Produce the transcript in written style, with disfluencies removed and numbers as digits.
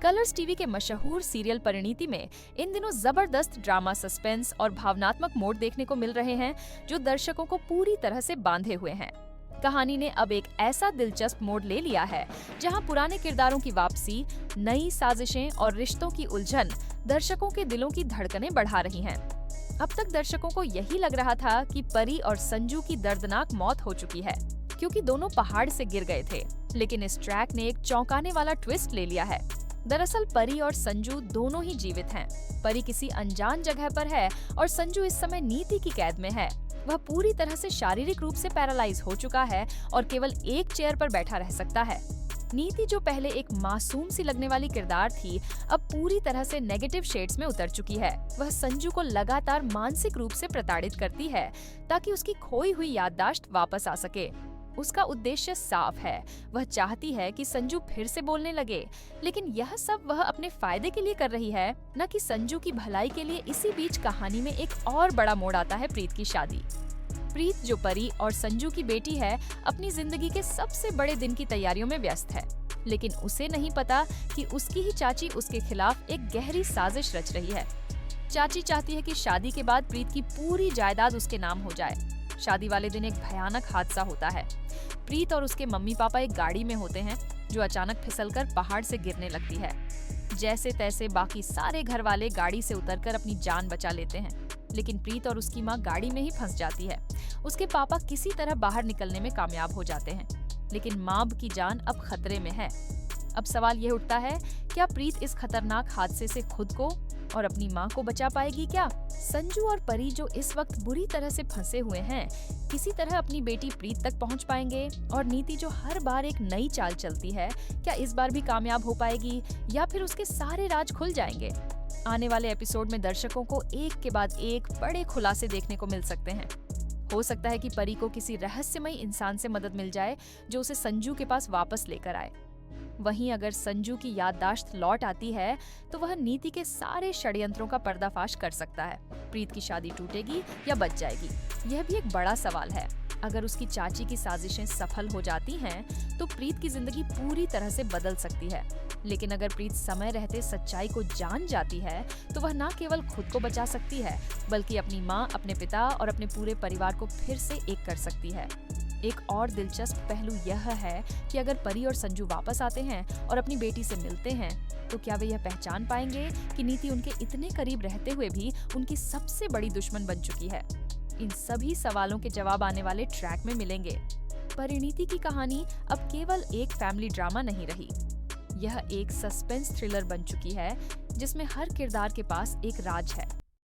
Colors TV के मशहूर serial Parineeti में इन दिनों जबरदस्त ड्रामा, सस्पेंस और भावनात्मक मोड़ देखने को मिल रहे हैं जो दर्शकों को पूरी तरह से बांधे हुए हैं। कहानी ने अब एक ऐसा दिलचस्प मोड़ ले लिया है जहां पुराने किरदारों की वापसी, नई साजिशें और रिश्तों की उलझन दर्शकों के दिलों की धड़कनें बढ़ा रही हैं। अब तक दर्शकों को यही लग रहा था कि परी और संजू की दर्दनाक मौत हो चुकी है क्योंकि दोनों पहाड़ से गिर गए थे, लेकिन इस ट्रैक ने एक चौंकाने वाला ट्विस्ट ले लिया है। दरअसल परी और संजू दोनों ही जीवित हैं। परी किसी अनजान जगह पर है और संजू इस समय नीति की कैद में है। वह पूरी तरह से शारीरिक रूप से पैरालाइज हो चुका है और केवल एक चेयर पर बैठा रह सकता है। नीति, जो पहले एक मासूम सी लगने वाली किरदार थी, अब पूरी तरह से नेगेटिव शेड्स में उतर चुकी है। वह संजू को लगातार मानसिक रूप से प्रताड़ित करती है ताकि उसकी खोई हुई याददाश्त वापस आ सके। उसका उद्देश्य साफ है, वह चाहती है कि संजू फिर से बोलने लगे, लेकिन यह सब वह अपने फायदे के लिए कर रही है, न कि संजू की भलाई के लिए। इसी बीच कहानी में एक और बड़ा मोड़ आता है प्रीत की शादी। प्रीत, जो परी और संजू की बेटी है, अपनी जिंदगी के सबसे बड़े दिन की तैयारियों में व्यस्त है, लेकिन उसे नहीं पता कि उसकी ही चाची उसके खिलाफ एक गहरी साजिश रच रही है। चाची चाहती है कि शादी के बाद प्रीत की पूरी जायदाद उसके नाम हो जाए। शादी वाले दिन एक भयानक हादसा होता है। प्रीत और उसके मम्मी पापा एक गाड़ी में होते हैं जो अचानक फिसलकर पहाड़ से गिरने लगती है। जैसे तैसे बाकी सारे घर वाले गाड़ी से उतरकर अपनी जान बचा लेते हैं, लेकिन प्रीत और उसकी माँ गाड़ी में ही फंस जाती है। उसके पापा किसी तरह बाहर निकलने में कामयाब हो जाते हैं, लेकिन माँ की जान अब खतरे में है। अब सवाल ये उठता है, क्या प्रीत इस खतरनाक हादसे से खुद को और अपनी माँ को बचा पाएगी क्या? संजू और परी, जो इस वक्त बुरी तरह से फंसे हुए हैं, किसी तरह अपनी बेटी प्रीत तक पहुँच पाएंगे? और नीति, जो हर बार एक नई चाल चलती है, क्या इस बार भी कामयाब हो पाएगी या फिर उसके सारे राज खुल जाएंगे? आने वाले एपिसोड में दर्शकों को एक के बाद एक बड़े खुलासे देखने को मिल सकते हैं। हो सकता है कि परी को किसी रहस्यमयी इंसान से मदद मिल जाए जो उसे संजू के पास वापस लेकर आए। वहीं अगर संजू की याददाश्त लौट आती है तो वह नीति के सारे षड्यंत्रों का पर्दाफाश कर सकता है। प्रीत की शादी टूटेगी या बच जाएगी, यह भी एक बड़ा सवाल है। अगर उसकी चाची की साजिशें सफल हो जाती हैं तो प्रीत की जिंदगी पूरी तरह से बदल सकती है, लेकिन अगर प्रीत समय रहते सच्चाई को जान जाती है तो वह न केवल खुद को बचा सकती है, बल्कि अपनी माँ, अपने पिता और अपने पूरे परिवार को फिर से एक कर सकती है। एक और दिलचस्प पहलू यह है कि अगर परी और संजू वापस आते हैं और अपनी बेटी से मिलते हैं तो क्या वे यह पहचान पाएंगे कि नीति उनके इतने करीब रहते हुए भी उनकी सबसे बड़ी दुश्मन बन चुकी है? इन सभी सवालों के जवाब आने वाले ट्रैक में मिलेंगे। परिणीति की कहानी अब केवल एक फैमिली ड्रामा नहीं रही, यह एक सस्पेंस थ्रिलर बन चुकी है जिसमें हर किरदार के पास एक राज है।